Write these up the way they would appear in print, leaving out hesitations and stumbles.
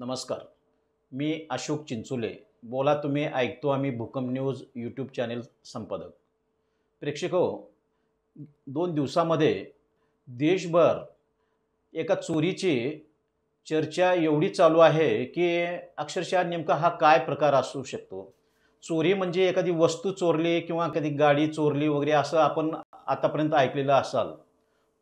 नमस्कार. मी अशोक चिंचोले. बोला तुम्ही ऐकतो आम्ही भूकंप न्यूज यूट्यूब चॅनेल संपादक. प्रेक्षको, 2 दिवसामध्ये देशभर एका चोरीची चर्चा एवढी चालू आहे की अक्षरशः नेमका हा काय प्रकार असू शकतो. चोरी म्हणजे एखादी वस्तू चोरली किंवा एखादी गाडी चोरली वगैरे असं आपण आतापर्यंत ऐकलेलं असाल.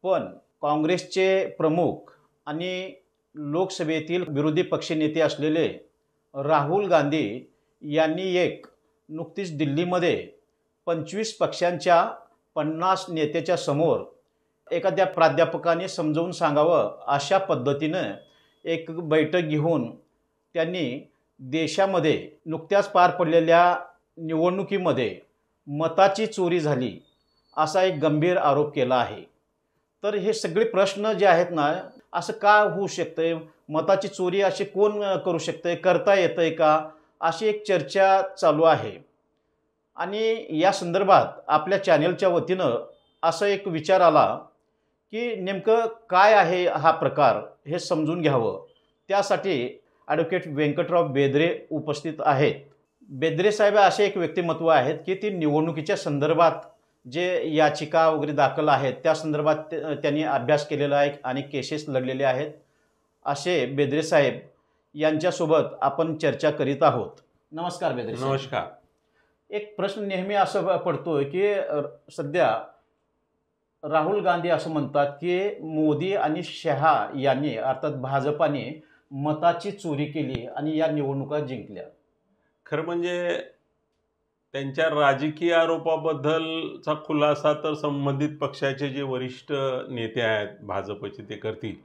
पण काँग्रेसचे प्रमुख आणि लोकसभेतील विरोधी पक्षनेते असलेले राहुल गांधी यांनी नुकतीच दिल्लीमध्ये 25 पक्षांच्या 50 नेत्याच्या समोर एखाद्या प्राध्यापकाने समजावून सांगावं अशा पद्धतीनं एक बैठक घेऊन त्यांनी देशामध्ये नुकत्याच पार पडलेल्या निवडणुकीमध्ये मताची चोरी झाली असा एक गंभीर आरोप केला आहे. तर हे सगळे प्रश्न जे आहेत ना, असं का होऊ शकतंय, मताची चोरी अशी कोण करू शकतंय, करता येतंय का, अशी एक चर्चा चालू आहे. आणि या संदर्भात आपल्या चॅनेलच्या वतीनं असं एक विचार आला की नेमकं काय आहे हा प्रकार हे समजून घ्यावं. त्यासाठी ॲडव्होकेट व्यंकटराव बेदरे उपस्थित आहेत. बेदरे साहेब असे एक व्यक्तिमत्व आहेत की ती निवडणुकीच्या संदर्भात जे याचिका वगैरे दाखल आहेत त्या संदर्भात त्यांनी अभ्यास केलेला आहे आणि केसेस लढलेले आहेत. असे बेदरे साहेब यांच्यासोबत आपण चर्चा करीत आहोत. नमस्कार बेदरे साहेब. नमस्कार. एक प्रश्न नेहमी असं पडतोय की सध्या राहुल गांधी असं म्हणतात की मोदी आणि शहा यांनी अर्थात भाजपाने मताची चोरी केली आणि या निवडणुका जिंकल्या. खरं म्हणजे त्यांच्या राजकीय आरोपाबद्दलचा खुलासा तर संबंधित पक्षाचे जे वरिष्ठ नेते आहेत भाजपचे ते करतील.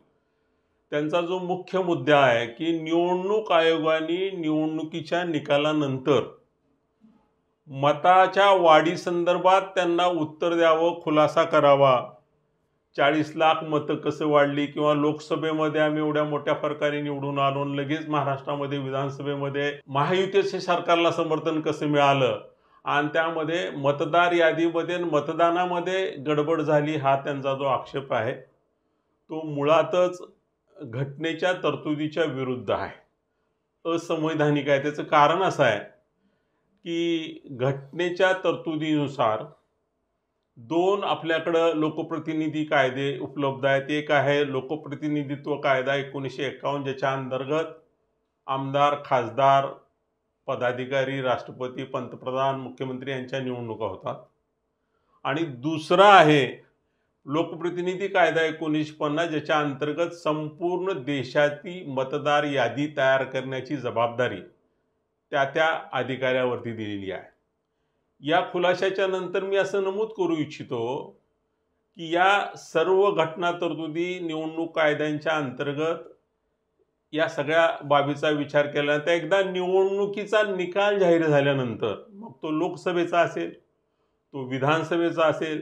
त्यांचा जो मुख्य मुद्दा आहे की निवडणूक आयोगाने निवडणुकीच्या निकालानंतर मताच्या वाढीसंदर्भात त्यांना उत्तर द्यावं, खुलासा करावा. 40 लाख मतं कसं वाढली किंवा लोकसभेमध्ये आम्ही एवढ्या मोठ्या फरकाने निवडून आलो आणि लगेच महाराष्ट्रामध्ये विधानसभेमध्ये महायुतीच्या सरकारला समर्थन कसं मिळालं आणि त्यामध्ये मतदार यादीमध्ये मतदानामध्ये गडबड झाली, हा त्यांचा जो आक्षेप आहे तो मुळातच घटनेच्या तरतुदीच्या विरुद्ध आहे, असंवैधानिक आहे. त्याचं कारण असं आहे की घटनेच्या तरतुदीनुसार 2 आपल्याकडं लोकप्रतिनिधी कायदे उपलब्ध आहेत. एक आहे लोकप्रतिनिधित्व कायदा 1951, ज्याच्या अंतर्गत आमदार, खासदार, पदाधिकारी, राष्ट्रपती, पंतप्रधान, मुख्यमंत्री यांच्या निवडणुका होतात. आणि दुसरा आहे लोकप्रतिनिधी कायदा 1950, ज्याच्या अंतर्गत संपूर्ण देशाची मतदार यादी तयार करण्याची जबाबदारी त्या अधिकाऱ्यावरती दिलेली आहे. या खुलाशाच्या नंतर मी असं नमूद करू इच्छितो की या सर्व घटना तरतुदी निवडणूक कायद्यांच्या अंतर्गत या सगळ्या बाबीचा विचार केल्यानंतर एकदा निवडणुकीचा निकाल जाहीर झाल्यानंतर मग तो लोकसभेचा असेल, तो विधानसभेचा असेल,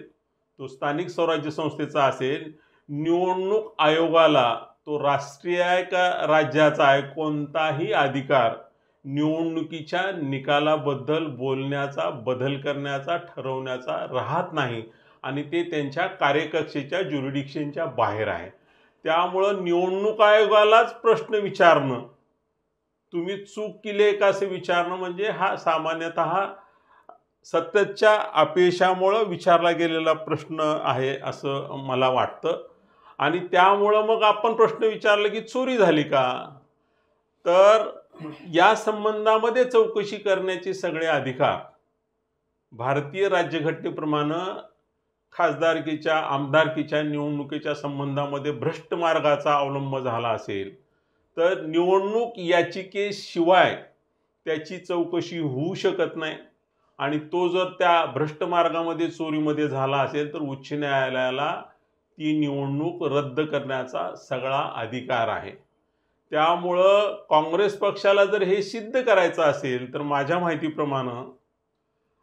तो स्थानिक स्वराज्य संस्थेचा असेल, निवडणूक आयोगाला तो राष्ट्रीय आहे का राज्याचा आहे कोणताही अधिकार निवडणुकीच्या निकालाबद्दल बोलण्याचा, बदल करण्याचा, ठरवण्याचा राहत नाही आणि ते त्यांच्या कार्यकक्षेच्या ज्युरिडिक्शनच्या बाहेर आहे. त्यामुळं निवडणूक आयोगालाच प्रश्न विचारणं, तुम्ही चूक केली का असं विचारणं म्हणजे हा सामान्यतः सत्तेच्या अपयशामुळं विचारला गेलेला प्रश्न आहे असं मला वाटतं. आणि त्यामुळं मग आपण प्रश्न विचारला की चोरी झाली का, तर या संबंधामध्ये चौकशी करण्याचे सगळे अधिकार भारतीय राज्यघटनेप्रमाणे खासदारकीच्या, आमदारकीच्या निवडणुकीच्या संबंधामध्ये भ्रष्ट मार्गाचा अवलंब झाला असेल तर निवडणूक याचिकेशिवाय त्याची चौकशी होऊ शकत नाही. आणि तो जर त्या भ्रष्ट मार्गामध्ये चोरीमध्ये झाला असेल तर उच्च न्यायालयाला ती निवडणूक रद्द करण्याचा सगळा अधिकार आहे. त्यामुळं काँग्रेस पक्षाला जर हे सिद्ध करायचं असेल तर माझ्या माहितीप्रमाणे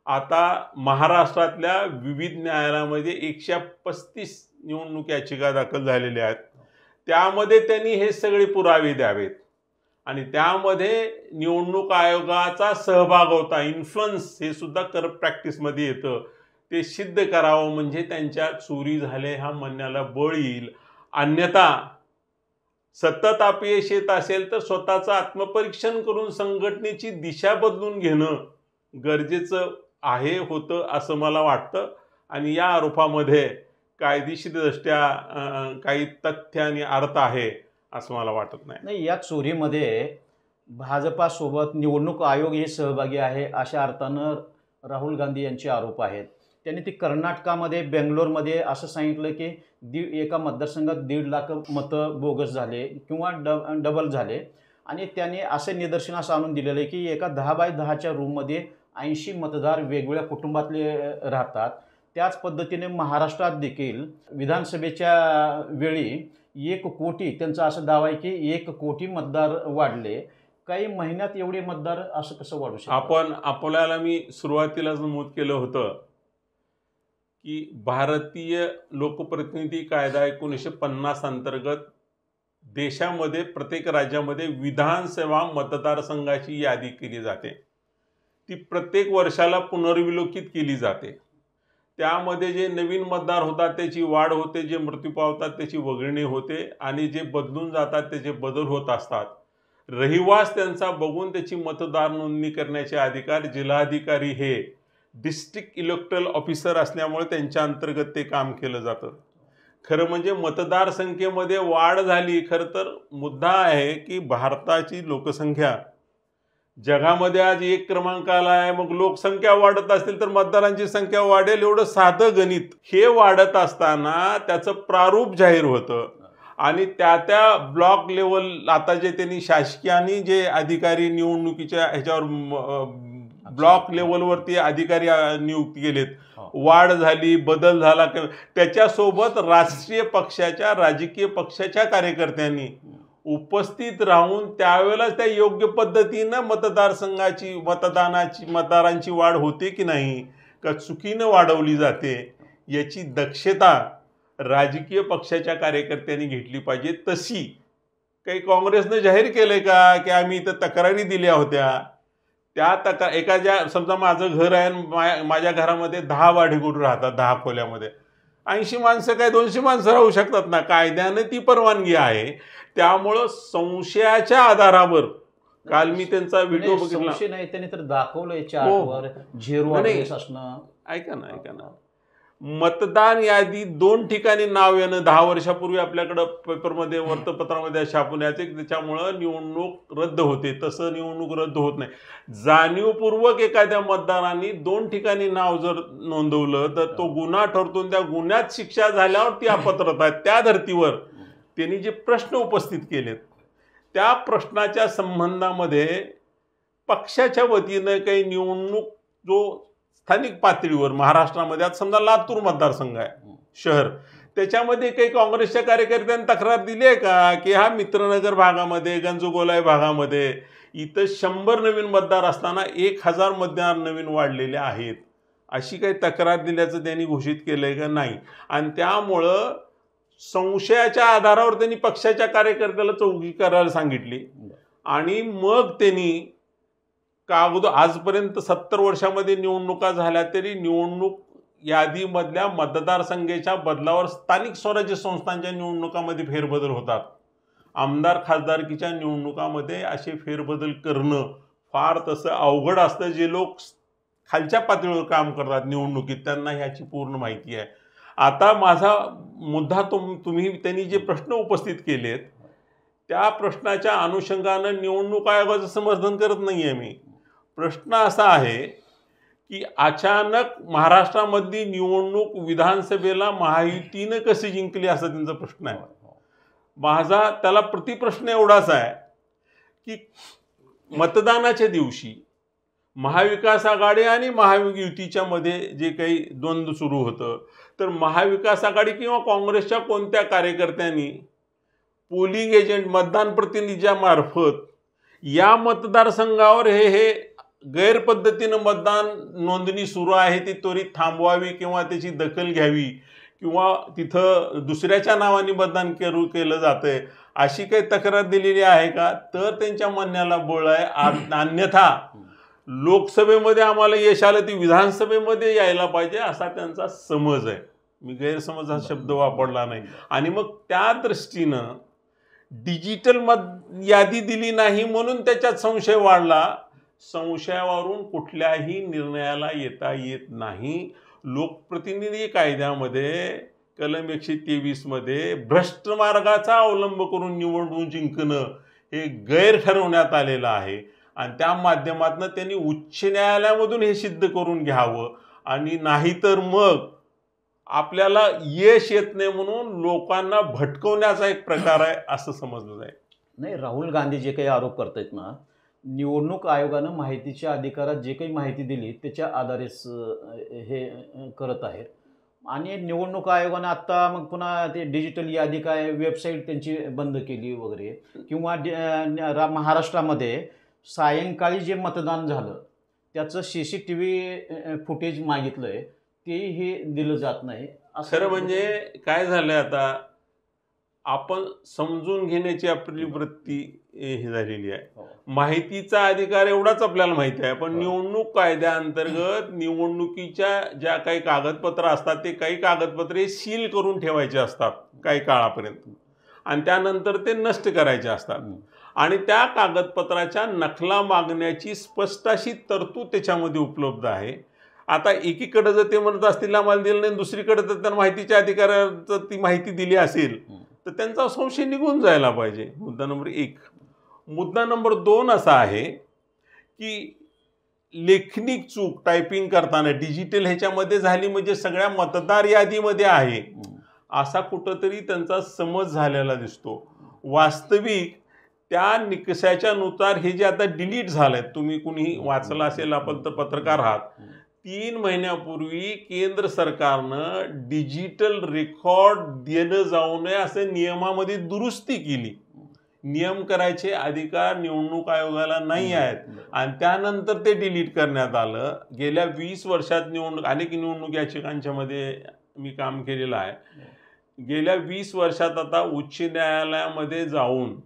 आता महाराष्ट्रातल्या विविध न्यायालयामध्ये 135 निवडणूक याचिका दाखल झालेल्या आहेत. त्यामध्ये त्यांनी हे सगळे पुरावे द्यावेत आणि त्यामध्ये निवडणूक आयोगाचा सहभाग होता, इन्फ्लुअन्स हे सुद्धा करप्ट प्रॅक्टिसमध्ये येतं, ते सिद्ध करावं म्हणजे त्यांच्या चोरी झाले ह्या म्हणण्याला बळ येईल. अन्यथा सतत अपयश येत असेल तर स्वतःचं आत्मपरीक्षण करून संघटनेची दिशा बदलून घेणं गरजेचं होतं असं मला वाटतं. आणि या आरोपामध्ये कायदेशीरदृष्ट्या काही तथ्य आणि अर्थ आहे असं मला वाटत नाही. नाही, या चोरीमध्ये भाजपासोबत निवडणूक आयोग हे सहभागी आहे अशा अर्थानं राहुल गांधी यांचे आरोप आहेत. त्यांनी ते कर्नाटकामध्ये बेंगलोरमध्ये असं सांगितलं की एका मतदारसंघात 1.5 लाख मतं बोगस झाले किंवा डबल झाले. आणि त्यांनी असे निदर्शनास आणून दिलेलं आहे की एका 10x10च्या रूममध्ये 80 मतदार वेगवेगळ्या कुटुंबातले राहतात. त्याच पद्धतीने महाराष्ट्रात देखील विधानसभेच्या वेळी 1 कोटी, त्यांचा असं दावा आहे की 1 कोटी मतदार वाढले. काही महिन्यात एवढे मतदार असं कसं वाढू शकतं? आपल्याला मी सुरुवातीलाच नमूद केलं होतं की भारतीय लोकप्रतिनिधी कायदा 1950 अंतर्गत देशामध्ये प्रत्येक राज्यामध्ये विधानसभा मतदारसंघाची यादी केली जाते. ती प्रत्येक वर्षाला पुनर्विलोकित केली जाते. त्यामध्ये जे नवीन मतदार होतात त्याची वाढ होते, जे मृत्यू पावतात त्याची वगळणी होते आणि जे बदलून जातात त्याचे बदल होत असतात. रहिवास त्यांचा बघून त्याची मतदार नोंदणी करण्याचे अधिकार जिल्हाधिकारी हे डिस्ट्रिक्ट इलेक्टरल ऑफिसर असल्यामुळे त्यांच्या अंतर्गत ते काम केलं जातं. खरं म्हणजे मतदारसंख्येमध्ये वाढ झाली. खरं तर मुद्दा आहे की भारताची लोकसंख्या जगामध्ये आज 1 क्रमांकाला आहे. मग लोकसंख्या वाढत असतील तर मतदारांची संख्या वाढेल एवढं साधं गणित. हे वाढत असताना त्याचं प्रारूप जाहीर होतं आणि त्या ब्लॉक लेवल आता जे त्यांनी शासकीय आणि जे अधिकारी निवडणुकीच्या ह्याच्यावर ब्लॉक लेवलवरती अधिकारी नियुक्त केलेत, वाढ झाली, बदल झाला. त्याच्यासोबत राजकीय पक्षाच्या कार्यकर्त्यांनी उपस्थित राहून त्यावेळेलाच त्या योग्य पद्धतीनं मतदारांची वाढ होते की नाही का चुकीनं वाढवली जाते याची दक्षता राजकीय पक्षाच्या कार्यकर्त्यांनी घेतली पाहिजे. तशी काही काँग्रेसनं जाहीर केलंय का की आम्ही इथं तक्रारी दिल्या होत्या? त्या एखाद्या समजा माझं घर आहे, माझ्या घरामध्ये 10 भाडेकरू राहतात 10 खोल्यामध्ये. 80 माणसं काय 200 माणसं राहू शकतात ना. कायद्याने ती परवानगी आहे. त्यामुळं संशयाच्या आधारावर काल मी त्यांचा व्हिडिओ बघितला. संशय नाही, त्याने तर दाखवलंय चार्टवर 0 ॲड्रेस असणं. ऐका ना, मतदान यादी 2 ठिकाणी नाव येणं 10 वर्षापूर्वी आपल्याकडं पेपरमध्ये वृत्तपत्रामध्ये छापून यायचे, त्याच्यामुळं निवडणूक रद्द होते. तसं निवडणूक रद्द होत नाही. जाणीवपूर्वक एखाद्या मतदारांनी 2 ठिकाणी नाव जर नोंदवलं तर तो गुन्हा ठरतो. त्या गुन्ह्यात शिक्षा झाल्यावर ती अपात्रता आहे. त्या धर्तीवर त्यांनी जे प्रश्न उपस्थित केलेत त्या प्रश्नाच्या संबंधामध्ये पक्षाच्या वतीनं काही निवडणूक जो स्थानिक पातळीवर महाराष्ट्रामध्ये आज समजा लातूर मतदारसंघ आहे शहर, त्याच्यामध्ये काही काँग्रेसच्या कार्यकर्त्यांनी तक्रार दिली आहे का की हा मित्रनगर भागामध्ये गंजगोलाई भागामध्ये इथं 100 नवीन मतदार असताना 1000 मतदार नवीन वाढलेले आहेत, अशी काही तक्रार दिल्याचं त्यांनी घोषित केलंय का? नाही. आणि त्यामुळं संशयाच्या आधारावर त्यांनी पक्षाच्या कार्यकर्त्याला चौकशी करायला सांगितली आणि मग त्यांनी आजपर्यंत 70 वर्षामध्ये निवडणुका झाल्या तरी निवडणूक यादीमधल्या मतदारसंघाच्या बदलावर स्थानिक स्वराज्य संस्थांच्या निवडणुकामध्ये फेरबदल होतात. आमदार खासदारकीच्या निवडणुकामध्ये असे फेरबदल करणं फार तसं अवघड असतं. जे लोक खालच्या पातळीवर काम करतात निवडणुकीत त्यांना ह्याची पूर्ण माहिती आहे. आता माझा मुद्दा त्यांनी जे प्रश्न उपस्थित केलेत त्या प्रश्नाच्या अनुषंगानं निवडणूक आयोगाचं समर्थन करत नाही आहे मी. प्रश्न असा आहे की अचानक महाराष्ट्रामधली निवडणूक विधानसभेला महायुतीनं कशी जिंकली असा त्यांचा प्रश्न आहे. माझा त्याला प्रतिप्रश्न एवढाच आहे की मतदानाच्या दिवशी महाविकास आघाडी आणि महायुतीच्या मध्ये जे काही द्वंद्व सुरू होतं तर महाविकास आघाडी किंवा काँग्रेसच्या कोणत्या कार्यकर्त्यांनी पोलिंग एजंट मतदान प्रतिनिधीच्या मार्फत या मतदारसंघावर हे गैरपद्धतीनं मतदान नोंदणी सुरू आहे ती त्वरित थांबवावी किंवा त्याची दखल घ्यावी किंवा तिथं दुसऱ्याच्या नावाने मतदान केलं जातंय अशी काही तक्रार दिलेली आहे का? तर त्यांच्या म्हणण्याला बळ आहे. अन्यथा लोकसभेमध्ये आम्हाला यश आलं ती विधानसभेमध्ये यायला पाहिजे असा त्यांचा समज आहे. मी गैरसमज हा शब्द वापरला नाही. आणि मग त्या दृष्टीनं डिजिटल यादी दिली नाही म्हणून त्याच्यात संशय वाढला. संशयावरून कुठल्याही निर्णयाला येता येत नाही. लोकप्रतिनिधी कायद्यामध्ये कलम 123 मध्ये भ्रष्ट मार्गाचा अवलंब करून निवडणूक जिंकणं हे गैर ठरवण्यात आलेलं आहे आणि त्या माध्यमातून त्यांनी उच्च न्यायालयामधून हे सिद्ध करून घ्यावं आणि नाहीतर मग आपल्याला यश येत नाही म्हणून लोकांना भटकवण्याचा एक प्रकार आहे असं समजलं जाईल. नाही, राहुल गांधी जे काही आरोप करतायत ना, निवडणूक आयोगानं माहितीच्या अधिकारात जे काही माहिती दिली त्याच्या आधारेच हे करत आहेत. आणि निवडणूक आयोगानं आत्ता मग पुन्हा ते डिजिटल यादी काय वेबसाईट त्यांची बंद केली वगैरे, किंवा महाराष्ट्रामध्ये सायंकाळी जे मतदान झालं त्याचं CCTV फुटेज मागितलं आहे, तेही दिलं जात नाही. खरं म्हणजे काय झालंय, आता आपण समजून घेण्याची आपली वृत्ती हे झालेली आहे. माहितीचा अधिकार एवढाच आपल्याला माहिती आहे, पण निवडणूक कायद्याअंतर्गत निवडणुकीच्या ज्या काही कागदपत्र असतात ते काही कागदपत्रे सील करून ठेवायचे असतात काही काळापर्यंत आणि त्यानंतर ते नष्ट करायचे असतात आणि त्या कागदपत्राच्या नकला मागण्याची स्पष्ट अशी तरतूद त्याच्यामध्ये उपलब्ध आहे. आता एकीकडे जर ते म्हणत असतील आम्हाला दिलं नाही, दुसरीकडे जर त्यांना माहितीच्या अधिकाराचं ती माहिती दिली असेल तर त्यांचा संशय निघून जायला पाहिजे. मुद्दा नंबर 1. मुद्दा नंबर 2 असा आहे की लेखनिक चूक टायपिंग करताना डिजिटल ह्याच्यामध्ये झाली म्हणजे सगळ्या मतदार यादीमध्ये आहे असा कुठंतरी त्यांचा समज झालेला दिसतो. वास्तविक त्या निकषाच्या नुसार हे जे आता डिलीट झालंय, तुम्ही कुणीही वाचलं असेल, आपण तर पत्रकार आहात, 3 महिन्यापूर्वी केंद्र सरकारनं डिजिटल रेकॉर्ड देणं जाऊ नये असं नियमामध्ये दुरुस्ती केली. नियम करायचे अधिकार निवडणूक आयोगाला नाही आहेत आणि त्यानंतर ते डिलीट करण्यात आलं. गेल्या 20 वर्षात अनेक निवडणूक याचिकांच्या मध्ये मी काम केलेलं आहे. गेल्या 20 वर्षात आता उच्च न्यायालयामध्ये जाऊन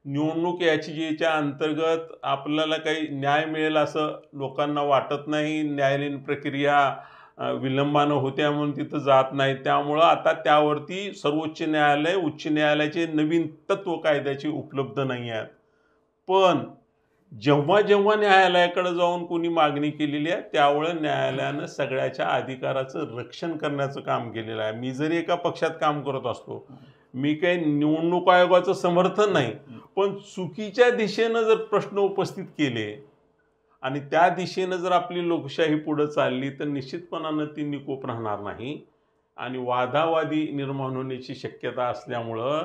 निवडणूक याचिकेच्या अंतर्गत आपल्याला काही न्याय मिळेल असं लोकांना वाटत नाही. न्यायालयीन प्रक्रिया विलंबानं होत्या म्हणून तिथं जात नाही. त्यामुळं आता त्यावरती सर्वोच्च न्यायालय, उच्च न्यायालयाचे नवीन तत्व कायद्याचे उपलब्ध नाही आहेत. पण जेव्हा जेव्हा न्यायालयाकडे जाऊन कोणी मागणी केलेली आहे त्यावेळेस न्यायालयानं सगळ्याच्या अधिकाराचं रक्षण करण्याचं काम केलेलं आहे. मी जरी एका पक्षात काम करत असतो, मी काही निवडणूक आयोगाचं समर्थन नाही, पण चुकीच्या दिशेनं जर प्रश्न उपस्थित केले आणि त्या दिशेनं जर आपली लोकशाही पुढे चालली तर निश्चितपणानं ती निकोप राहणार नाही आणि वादावादी निर्माण होण्याची शक्यता असल्यामुळं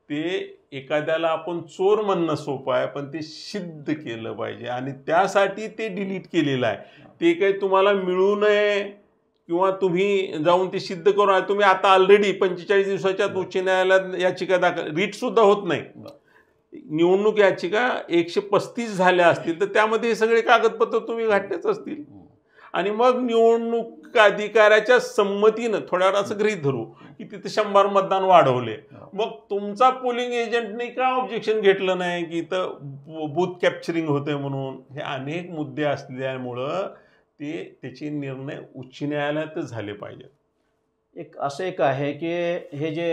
ते एखाद्याला आपण चोर म्हणणं सोपं आहे, पण ते सिद्ध केलं पाहिजे आणि त्यासाठी ते डिलीट केलेलं आहे. ते काही तुम्हाला मिळू नये किंवा तुम्ही जाऊन ते सिद्ध करून, तुम्ही आता ऑलरेडी 45 दिवसाच्या उच्च न्यायालयात याचिका दाखल, रीट सुद्धा होत नाही, निवडणूक याचिका 135 झाल्या असतील तर त्यामध्ये हे सगळे कागदपत्र तुम्ही घातलेच असतील आणि मग निवडणूक अधिकाऱ्याच्या संमतीनं थोड्या वेळ असं गृहीत धरू की तिथे 100 मतदान वाढवले, मग तुमचा पोलिंग एजंटने का ऑब्जेक्शन घेतलं नाही की इथं बूथ कॅप्चरिंग होते म्हणून. हे अनेक मुद्दे असल्यामुळं त्याचे निर्णय उच्च न्यायालयातच झाले पाहिजेत. एक आहे की हे जे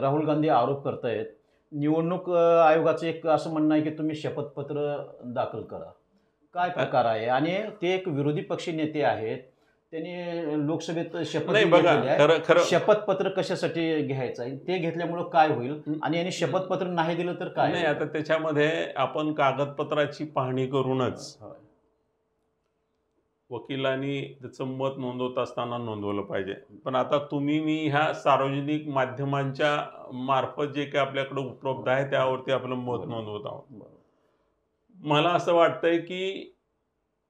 राहुल गांधी आरोप करतायत, निवडणूक आयोगाचं एक असं म्हणणं आहे की तुम्ही शपथपत्र दाखल करा. काय प्रकार आहे? आणि ते एक विरोधी पक्ष नेते आहेत, त्यांनी लोकसभेत शपथपत्र कशासाठी घ्यायचं आहे, ते घेतल्यामुळं काय होईल आणि यांनी शपथपत्र नाही दिलं तर काय नाही. आता त्याच्यामध्ये आपण कागदपत्राची पाहणी करूनच वकिलांनी त्याचं मत नोंदवत असताना नोंदवलं पाहिजे. पण आता तुम्ही मी ह्या सार्वजनिक माध्यमांच्या मार्फत जे काही आपल्याकडे उपलब्ध आहे त्यावरती आपलं मत नोंदवत आहोत. मला असं वाटतंय की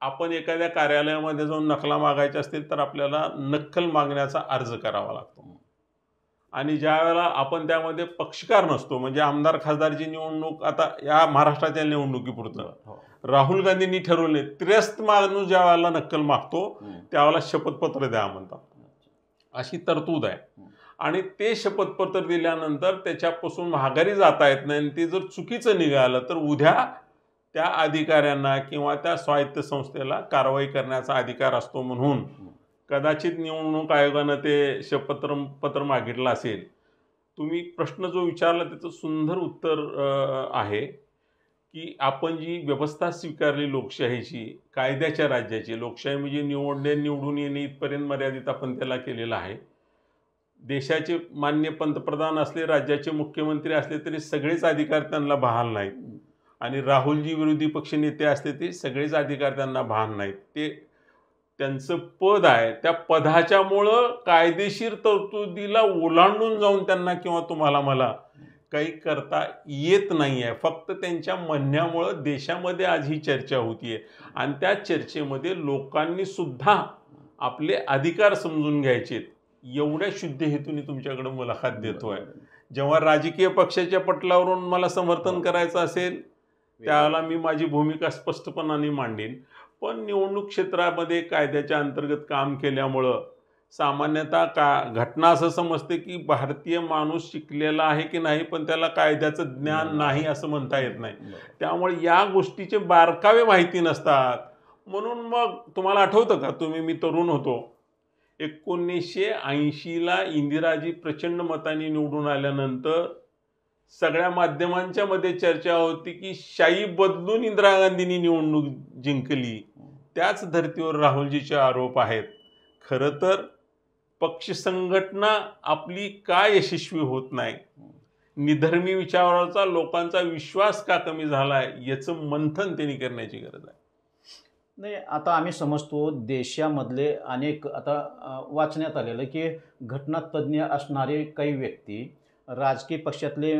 आपण एखाद्या कार्यालयामध्ये जाऊन नकला मागायच्या असतील तर आपल्याला नक्कल मागण्याचा अर्ज करावा लागतो आणि ज्या वेळेला आपण त्यामध्ये पक्षकार नसतो, म्हणजे आमदार खासदारची निवडणूक, आता या महाराष्ट्राच्या निवडणुकीपुरतं राहुल गांधींनी ठरवले त्रयस्थ माणूस ज्या वेळेला नक्कल मागतो त्यावेळेला शपथपत्र द्या म्हणतात, अशी तरतूद आहे. आणि ते शपथपत्र दिल्यानंतर त्याच्यापासून माघारी जाता येत नाही. ते जर चुकीचं निघालं तर उद्या त्या अधिकाऱ्यांना किंवा त्या स्वायत्त संस्थेला कारवाई करण्याचा अधिकार असतो. म्हणून कदाचित निवडणूक आयोगानं ते शपथपत्र मागितलं असेल, तुम्ही प्रश्न जो विचारला त्याचं सुंदर उत्तर आहे की आपण जी व्यवस्था स्वीकारली लोकशाहीची, कायद्याच्या राज्याची, लोकशाही म्हणजे निवडून येणे इथपर्यंत मर्यादित आपण त्याला केलेलं आहे. देशाचे मान्य पंतप्रधान असले, राज्याचे मुख्यमंत्री असले तरी सगळेच अधिकार त्यांना बहाल नाहीत. आणि राहुलजी विरोधी पक्षनेते असले ते सगळेच अधिकार त्यांना बहाल नाहीत. ते त्यांचं पद आहे, त्या पदाच्यामुळं कायदेशीर तरतुदीला ओलांडून जाऊन त्यांना किंवा तुम्हाला मला काही करता येत नाही आहे. फक्त त्यांच्या म्हणण्यामुळं देशामध्ये आज ही चर्चा होतीये आणि त्या चर्चेमध्ये लोकांनी सुद्धा आपले अधिकार समजून घ्यायचे. एवढ्या शुद्ध हेतूने तुमच्याकडे मुलाखत देतोय. जेव्हा राजकीय पक्षाच्या पटलावरून मला समर्थन करायचं असेल त्यावेळेला मी माझी भूमिका स्पष्टपणाने मांडेन. पण निवडणूक क्षेत्रामध्ये कायद्याच्या अंतर्गत काम केल्यामुळं सामान्यतः घटना असं समजते की भारतीय माणूस शिकलेला आहे की नाही पण त्याला कायद्याचं ज्ञान नाही असं म्हणता येत नाही. त्यामुळे या गोष्टीचे बारकावे माहिती नसतात. म्हणून मग तुम्हाला आठवतं का, मी तरुण होतो, 1980ला इंदिराजी प्रचंड मतांनी निवडून आल्यानंतर सगळ्या माध्यमांच्या मध्ये चर्चा होती की शाही बदलून इंदिरा गांधींनी निवडणूक जिंकली. त्याच धर्तीवर राहुलजीचे आरोप आहेत. खरं तर पक्ष संघटना आपली का यशस्वी होत नाही, निधर्मी विचाराचा लोकांचा विश्वास का कमी झालाय याचं मंथन त्यांनी करण्याची गरज आहे. नाही, आता आम्ही समजतो देशामधले अनेक आता वाचण्यात आलेलं की घटनातज्ञ असणारे काही व्यक्ती, राजकीय पक्षातले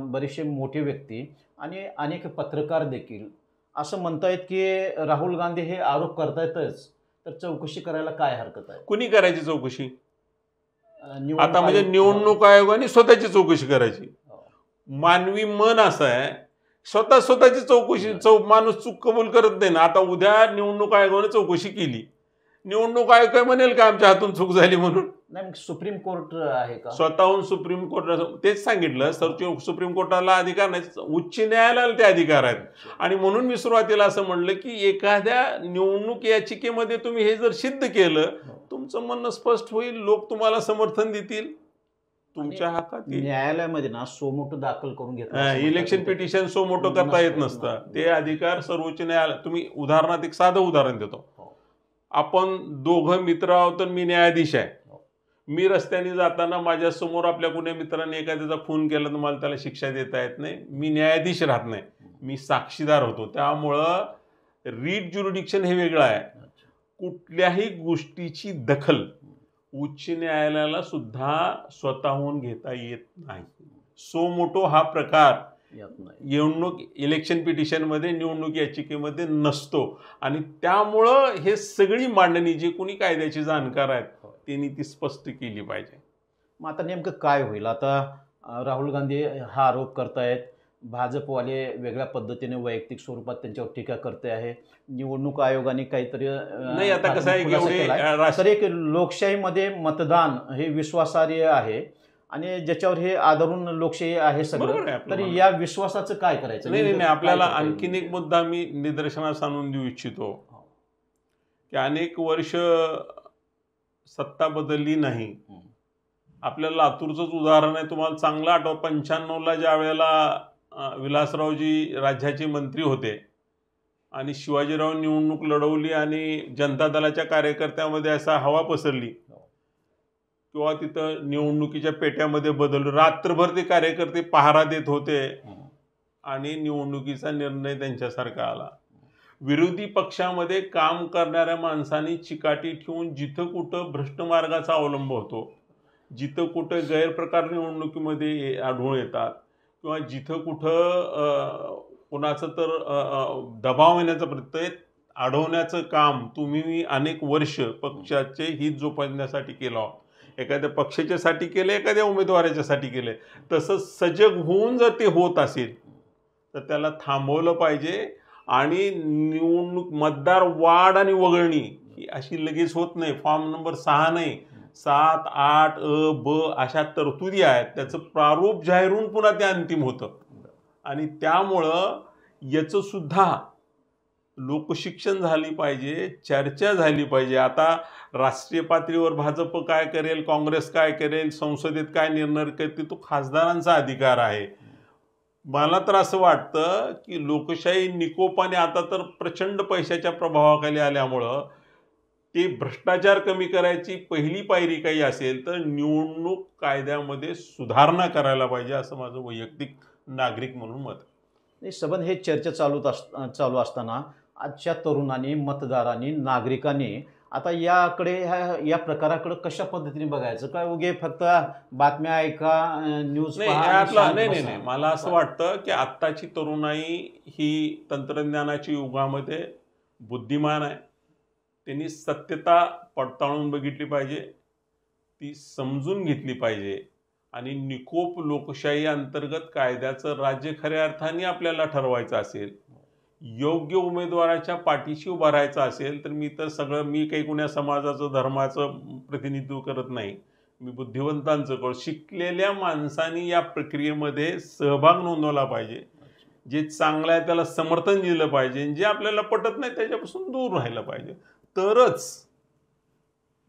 बरेचसे मोठे व्यक्ती आणि अनेक पत्रकार देखील असं म्हणतायत की राहुल गांधी हे आरोप करतायतच, तर चौकशी करायला काय हरकत आहे? कुणी करायची चौकशी? आता म्हणजे निवडणूक आयोगाने स्वतःची चौकशी करायची. मानवी मन असं आहे, स्वतःची चौकशी माणूस चूक कबूल करत नाही ना. आता उद्या निवडणूक आयोगाने चौकशी केली, निवडणूक आयोग काय म्हणेल का आमच्या हातून चूक झाली म्हणून? नाही, सुप्रीम कोर्ट आहे का? स्वतःहून सुप्रीम कोर्ट, तेच सांगितलं सुप्रीम कोर्टाला अधिकार नाही, उच्च न्यायालयाला ते अधिकार आहेत. आणि म्हणून मी सुरुवातीला असं म्हणलं की एखाद्या निवडणूक याचिकेमध्ये तुम्ही हे जर सिद्ध केलं, तुमचं म्हणणं स्पष्ट होईल, लोक तुम्हाला समर्थन देतील, तुमच्या हातात. न्यायालयामध्ये ना सोमोटो दाखल करून घेतलं, इलेक्शन पिटिशन सोमोटो करता येत नसतं. ते अधिकार सर्वोच्च न्यायालय. तुम्ही उदाहरणार्थ एक साधं उदाहरण देतो. आपण दोघं मित्र आहोत तर मी न्यायाधीश आहे. मी रस्त्याने जाताना माझ्या समोर आपल्या कुण्या मित्राने एखाद्याचा खून केला तर मला त्याला शिक्षा देता येत नाही, मी न्यायाधीश राहत नाही, मी साक्षीदार होतो. त्यामुळं रीट ज्युरिडिक्शन हे वेगळं आहे. कुठल्याही गोष्टीची दखल उच्च न्यायालयाला सुद्धा स्वतःहून घेता येत नाही. सो मोटो हा प्रकार निवडणूक इलेक्शन पिटिशनमध्ये, निवडणूक याचिकेमध्ये नसतो. आणि त्यामुळं हे सगळी मांडणी जे कोणी कायद्याची जाणकार आहेत त्यांनी ती स्पष्ट केली पाहिजे. मग आता नेमकं काय होईल? आता राहुल गांधी हा आरोप करतायत, भाजपवाले वेगळ्या पद्धतीने वैयक्तिक स्वरूपात त्यांच्यावर टीका करते आहे, निवडणूक आयोगाने काहीतरी नाही. आता कसं आहे, तर एक लोकशाहीमध्ये मतदान हे विश्वासार्ह आहे आणि ज्याच्यावर हे आधारून लोकशाही आहे सगळं, तर या विश्वासाचं काय करायचं? नाही, आपल्याला आणखीन एक मुद्दा मी निदर्शनास आणून देऊ इच्छितो की अनेक वर्ष सत्ता बदलली नाही. आपल्या लातूरचंच उदाहरण आहे, तुम्हाला चांगलं आठव, 95ला ज्या वेळेला विलासरावजी राज्याचे मंत्री होते आणि शिवाजीराव निवडणूक लढवली आणि जनता दलाच्या कार्यकर्त्यामध्ये असा हवा पसरली किंवा तिथं निवडणुकीच्या पेट्यामध्ये बदल, रात्रभर ते कार्यकर्ते पहारा देत होते आणि निवडणुकीचा निर्णय त्यांच्यासारखा आला. विरोधी पक्षामध्ये काम करणाऱ्या माणसांनी चिकाटी ठेवून जिथं कुठं भ्रष्ट मार्गाचा अवलंब होतो, जिथं कुठं गैरप्रकार निवडणुकीमध्ये आढळून येतात किंवा जिथं कुठं कोणाचं तर दबाव येण्याचा प्रत्यय अडवण्याचं काम तुम्ही अनेक वर्ष पक्षाचे हित जोपासण्यासाठी केलं आहोत. एखाद्या पक्षाच्यासाठी केलं, एखाद्या उमेदवाराच्यासाठी केलं. तसं सजग होऊन जर ते होत असेल तर त्याला थांबवलं पाहिजे. आणि निवडणूक मतदार वाढ आणि वगळणी ही अशी लगेच होत नाही. फॉर्म नंबर 6 नाही, 7, 8 ब अशा तरतुदी आहेत, त्याचं प्रारूप जाहीर होऊन पुन्हा ते अंतिम होतं. आणि त्यामुळं याचं सुद्धा लोकशिक्षण झाली पाहिजे, चर्चा झाली पाहिजे. आता राष्ट्रीय पातळीवर भाजप काय करेल, काँग्रेस काय करेल, संसदेत काय निर्णय करते, तो खासदारांचा अधिकार आहे. मला तर असं वाटतं की लोकशाही निकोपाने आता तर प्रचंड पैशाच्या प्रभावाखाली आल्यामुळं ते भ्रष्टाचार कमी करायची पहिली पायरी काही असेल तर निवडणूक कायद्यामध्ये सुधारणा करायला पाहिजे, असं माझं वैयक्तिक नागरिक म्हणून मत आहे. सबंध हे चर्चा चालू असताना आजच्या तरुणांनी, मतदारांनी, नागरिकांनी आता या प्रकाराकडे कशा पद्धतीने बघायचं? काय उगे फक्त बातम्या ऐका, न्यूज नाही, पहा आणि यातला शांत नाही बसा? नाही मला असं वाटतं की आत्ताची तरुणाई ही तंत्रज्ञानाच्या युगामध्ये बुद्धिमान आहे. त्यांनी सत्यता पडताळून बघितली पाहिजे, ती समजून घेतली पाहिजे आणि निकोप लोकशाही अंतर्गत कायद्याचं राज्य खऱ्या अर्थाने आपल्याला ठरवायचं असेल, योग्य उमेदवाराच्या पाठीशी उभा राहायचं असेल तर मी काही कुण्या समाजाचं, धर्माचं प्रतिनिधित्व करत नाही. मी बुद्धिवंतांचं शिकलेल्या माणसांनी या प्रक्रियेमध्ये सहभाग नोंदवला पाहिजे. जे चांगलं आहे त्याला समर्थन दिलं पाहिजे, जे आपल्याला पटत नाही त्याच्यापासून दूर राहिलं पाहिजे. तरच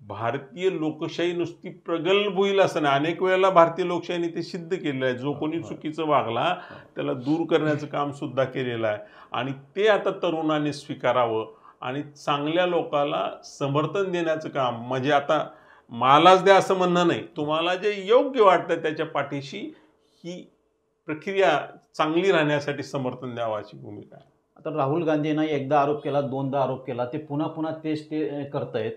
भारतीय लोकशाही नुसती प्रगल्भ होईल असं नाही. अनेक वेळेला भारतीय लोकशाहीने ते सिद्ध केलेलं आहे. जो कोणी चुकीचं वागला त्याला दूर करण्याचं काम सुद्धा केलेलं आहे आणि ते आता तरुणांनी स्वीकारावं आणि चांगल्या लोकाला समर्थन देण्याचं काम. म्हणजे आता मलाच द्या असं म्हणणं नाही, तुम्हाला जे योग्य वाटतं त्याच्या पाठीशी ही प्रक्रिया चांगली राहण्यासाठी समर्थन द्यावं अशी भूमिका आहे. आता राहुल गांधींना एकदा आरोप केला, दोनदा आरोप केला, ते पुन्हा ते करतायत.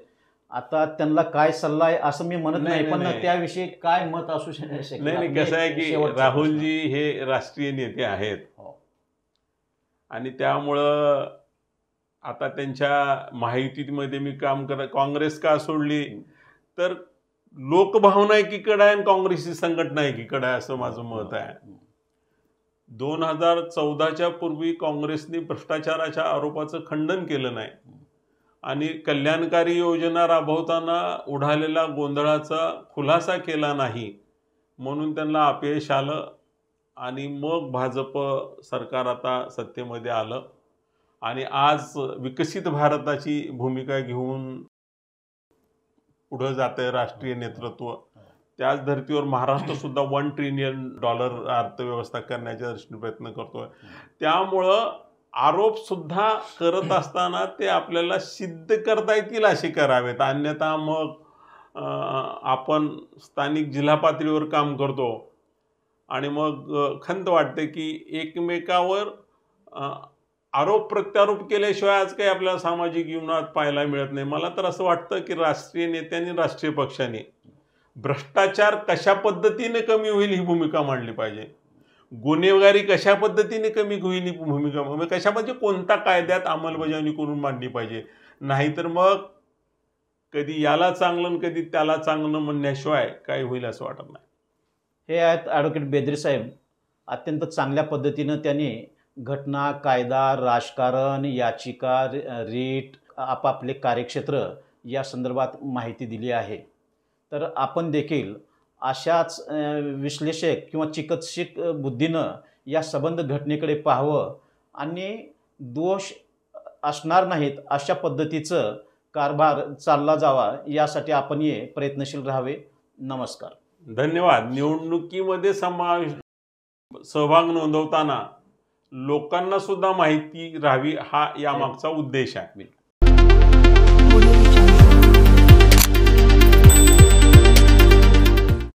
आता त्यांना काय सल्ला आहे असं मी म्हणत नाही, पण त्याविषयी काय मत असू शकेल? नाही, कसं आहे की राहुलजी हे राष्ट्रीय नेते आहेत आणि त्यामुळं आता त्यांच्या महायुतीमध्ये मी काम काँग्रेस का सोडली तर लोकभावना एकीकडे आहे आणि काँग्रेसची संघटना एकीकडे आहे असं माझं मत आहे. 2014च्या पूर्वी काँग्रेसने भ्रष्टाचाराच्या आरोपाचं खंडन केलं नाही आणि कल्याणकारी योजना राबवताना उडालेला गोंधळाचा खुलासा केला नाही, म्हणून त्यांना अपयश आलं आणि मग भाजप सरकार आता सत्तेमध्ये आलं आणि आज विकसित भारताची भूमिका घेऊन पुढं जातंय राष्ट्रीय नेतृत्व. त्याच धर्तीवर महाराष्ट्र सुद्धा $1 ट्रिलियन अर्थव्यवस्था करण्याच्या दृष्टीने प्रयत्न करतोय. त्यामुळं आरोप सुद्धा करत असताना ते आपल्याला सिद्ध करता येतील असे करावेत, अन्यथा मग आपण स्थानिक जिल्हा पातळीवर काम करतो आणि मग खंत वाटते की एकमेकावर आरोप प्रत्यारोप केल्याशिवाय आज काही आपल्याला सामाजिक जीवनात पाहायला मिळत नाही. मला तर असं वाटतं की राष्ट्रीय नेत्यांनी, राष्ट्रीय पक्षांनी भ्रष्टाचार कशा पद्धतीने कमी होईल ही भूमिका मांडली पाहिजे, गुन्हेगारी कशा पद्धतीने कमी होईल ही भूमिका, कशा म्हणजे कोणत्या कायद्यात अंमलबजावणी करून मांडली पाहिजे. नाहीतर मग कधी याला चांगलं आणि कधी त्याला चांगलं म्हणण्याशिवाय काय होईल असं वाटत नाही. हे आहेत ॲडव्होकेट बेदरे साहेब. अत्यंत चांगल्या पद्धतीनं त्यांनी घटना, कायदा, राजकारण, याचिका, रीट, आपापले कार्यक्षेत्र या संदर्भात माहिती दिली आहे. तर आपण देखील अशाच विश्लेषक किंवा चिकित्सक बुद्धीनं या संबंध घटनेकडे पाहावं आणि दोष असणार नाहीत अशा पद्धतीचं कारभार चालला जावा यासाठी आपण प्रयत्नशील राहावे. नमस्कार. धन्यवाद. निवडणुकीमध्ये सहभाग नोंदवताना लोकांना सुद्धा माहिती राहावी हा यामागचा उद्देश आहे.